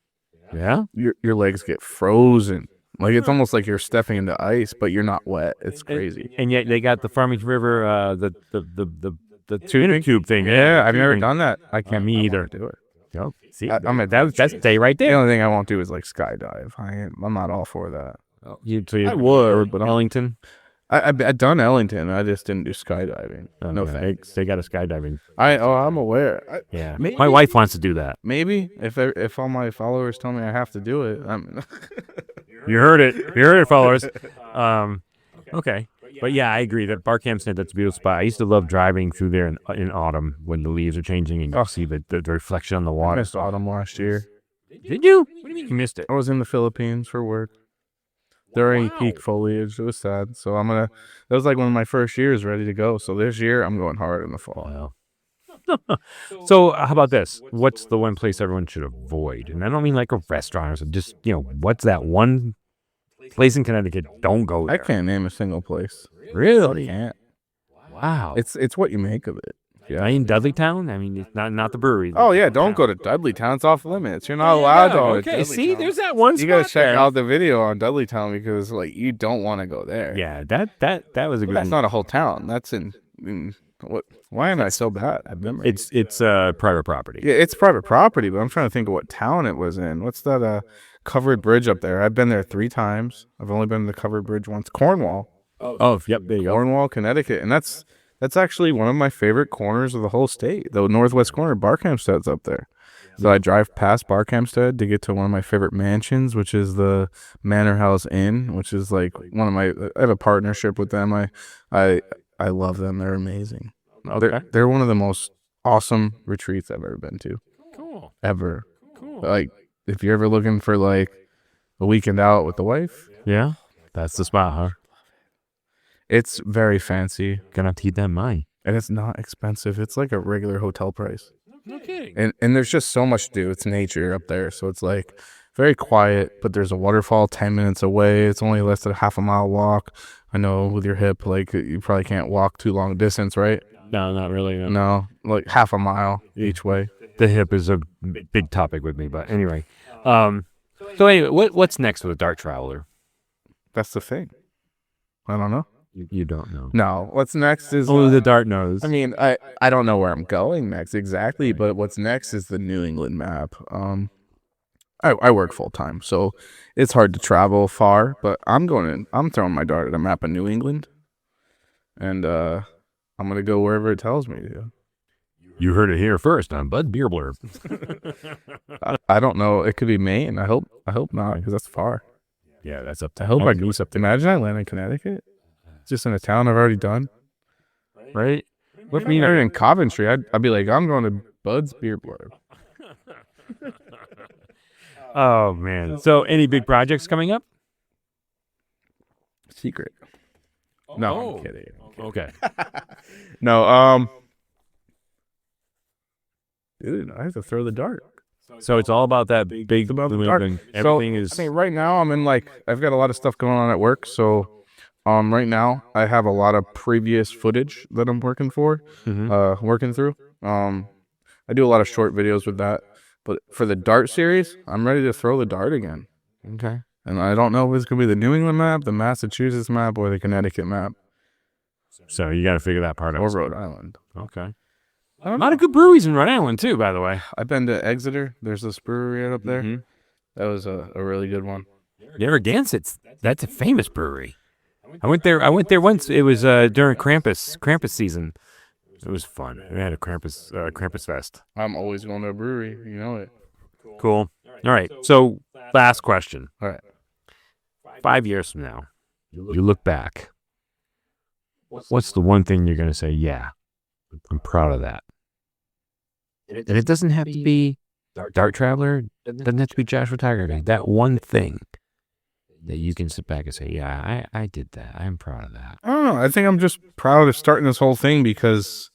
Yeah. your legs get frozen. It's almost like you're stepping into ice, but you're not wet. It's crazy. And yet they got the Farmington River, the tube thing. Yeah, I've never done that. I can't. Me either. Do it. Yep. See, That's stay right The there. only thing I won't do is skydive. I'm not all for that. I would, but Ellington. I've done Ellington. I just didn't do skydiving. No yeah, thanks. They got a skydiving. I'm aware. Yeah. Maybe- My wife wants to do that. Maybe if all my followers tell me I have to do it, You heard it. You heard it, followers. Okay. But yeah, I agree that Barkhamsted, that's a beautiful spot. I used to love driving through there in autumn when the leaves are changing and you see the reflection on the I water. missed autumn last year. Did you? What do you mean you missed it? I was in the Philippines for work during peak foliage. It was sad. So that was one of my first years ready to go. So this year I'm going hard in the fall. Wow. So how about this? What's the one place everyone should avoid? And I don't mean like a restaurant or something. Just, what's that one place in Connecticut? Don't go there. I can't name a single place. Really? Can't. Wow. It's what you make of it. Yeah. In Dudleytown? I mean, it's not the brewery. Oh yeah, don't go to Dudleytown. It's off limits. You're not allowed to go to Okay, see, Dudleytown. there's that one spot You gotta check there. out the video on Dudleytown because you don't want to go there. Yeah, that was a good That's one. not a whole town. That's in what? Why am I so bad at memory? It's private property. Yeah, it's private property, but I'm trying to think of what town it was in. What's that? covered bridge up there. I've been there 3 times. I've only been to the covered bridge once. Cornwall. Oh, yep, there you go. Cornwall, Connecticut. And that's actually one of my favorite corners of the whole state. The northwest corner, Barkhamsted's up there. So I drive past Barkhamsted to get to one of my favorite mansions, which is the Manor House Inn, which is like I have a partnership with them. I love them. They're amazing. Okay. They're one of the most awesome retreats I've ever been to. Cool. Ever. Like, if you're ever looking for like a weekend out with the wife, Yeah, that's the spot, huh? it's very fancy Gonna keep that in mind. and it's not expensive. It's like a regular hotel price. Okay. And there's just so much to do. It's nature up there. So it's like very quiet, but there's a waterfall 10 minutes away. It's only less than a half a mile walk. I know with your hip, like you probably can't walk too long distance, right? No, not really. No. No, like half a mile each way. The hip is a big topic with me, but anyway. So anyway, what's next with a Dart Traveler? That's the thing. I don't know. You don't know. No, what's next is Only the Dart knows. I mean, I don't know where I'm going next exactly, but what's next is the New England map. I work full time, so it's hard to travel far, but I'm throwing my dart at a map of New England, and I'm gonna go wherever it tells me to. You heard it here first on Bud Beer Blurb. I don't know. It could be Maine. I hope not, because that's far. Yeah, that's up to I hope I goose up. Imagine I land in Connecticut, just in a town I've already done. right. What if I landed in Coventry? I'd be like, I'm going to Bud's Beer Blurb. Oh man. So any big projects coming up? Secret. No, I'm kidding. Okay. No, dude, I have to throw the dart. So it's all about that big about the New dart. England. So, Everything is. I mean, right now I've got a lot of stuff going on at work. So, right now I have a lot of previous footage that I'm working through. I do a lot of short videos with that. But for the dart series, I'm ready to throw the dart again. Okay. And I don't know if it's gonna be the New England map, the Massachusetts map, or the Connecticut map, So you got to figure that part out. or Rhode Island. Okay. I A don't lot know. of good breweries in Rhode Island too, by the way. I've been to Exeter. There's this brewery right up there. Mhm. That was a really good one. Narragansett's that's a famous brewery. I went there once. It was during Krampus season. It was fun. We had a Krampus fest. I'm always going to a brewery. You know it. Cool. All right. So last question. All right. 5 years from now, you look back. What's the one thing you're going to say? Yeah, I'm proud of that. And it doesn't have to be Dart Traveler. It doesn't have to be Josh Photography. That one thing that you can sit back and say, yeah, I did that. I'm proud of that. I don't know. I think I'm just proud of starting this whole thing because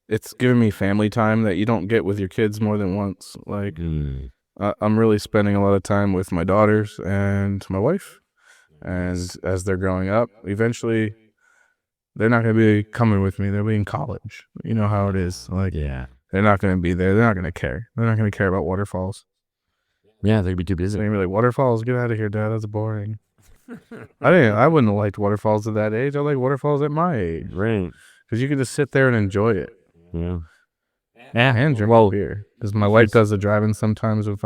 it's given me family time that you don't get with your kids more than once. Like, I'm really spending a lot of time with my daughters and my wife. And as they're growing up, eventually they're not going to be coming with me. They'll be in college. You know how it is. Like, Yeah. they're not going to be there. They're not going to care. They're not going to care about waterfalls. Yeah, they'd be too They're busy. going to be like, waterfalls, get out of here, Dad. That's boring. I wouldn't have liked waterfalls at that age. I like waterfalls at my age. Right. Because you can just sit there and enjoy it. Yeah. Yeah. And drink well, beer. Because my wife does the driving sometimes if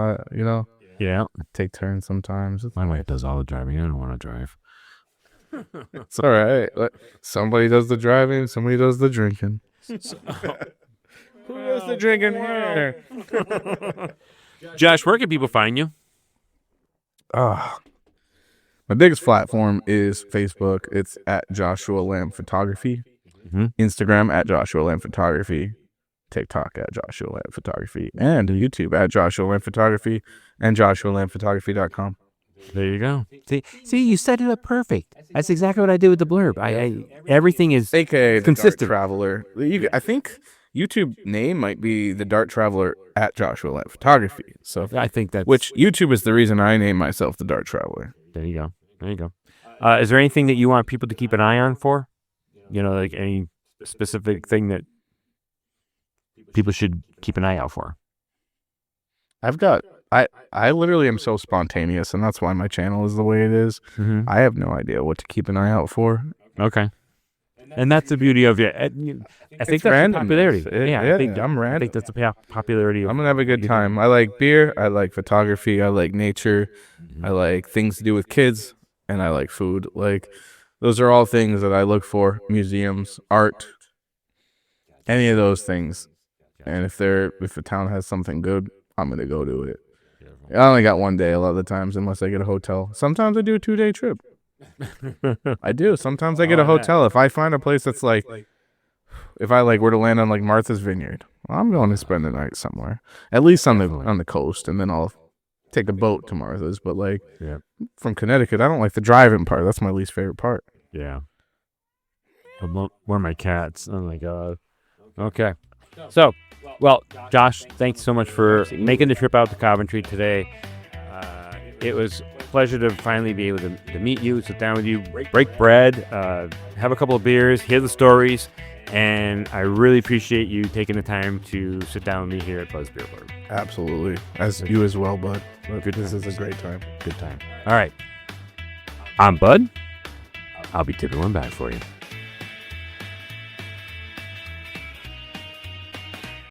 yeah. take turns sometimes. My wife does all the driving. I don't want to drive. It's all right. Somebody does the driving, somebody does the drinking. Who does the drinking here? Josh, where can people find you? My biggest platform is Facebook. It's at Joshua Lamb Photography. Mhm. Instagram at Joshua Lamb Photography. TikTok at Joshua Lamb Photography. And YouTube at Joshua Lamb Photography and JoshuaLambPhotography.com. There you go. See, you set it up perfect. That's exactly what I did with the blurb. Everything is AKA the consistent. Dart Traveler. I think YouTube name might be the Dart Traveler at Joshua Lamb Photography. So, I think that which YouTube is the reason I named myself the Dart Traveler. There you go. There you go. Is there anything that you want people to keep an eye on for? You know, like any specific thing that people should keep an eye out for? I literally am so spontaneous, and that's why my channel is the way it is. Mm-hmm. I have no idea what to keep an eye out for. Okay. And that's the beauty of it. I think It's that's the randomness. popularity. Yeah, I think I'm I random. think that's the popularity. I'm gonna have a good time. I like beer. I like photography. I like nature. I like things to do with kids, and I like food. Like those are all things that I look for. Museums, art, any of those things. And if a town has something good, I'm gonna go to it. I only got one day a lot of the times, unless I get a hotel. Sometimes I do a 2-day trip. I do. Sometimes I get a hotel. If I find a place that's like, if I were to land on like Martha's Vineyard, well, I'm going to spend the night somewhere, at least on the coast, and then I'll take a boat to Martha's. But from Connecticut, I don't like the driving part. That's my least favorite part. Yeah. Where are my cats? Oh my god. Okay. So, well, Josh, thanks so much for making the trip out to Coventry today. It was a pleasure to finally be able to meet you, sit down with you, break bread, have a couple of beers, hear the stories, and I really appreciate you taking the time to sit down with me here at Buzz Beer Blurb. Absolutely. As you as well, bud. This is a great time. Good time. All right. I'm Bud. I'll be tipping one back for you.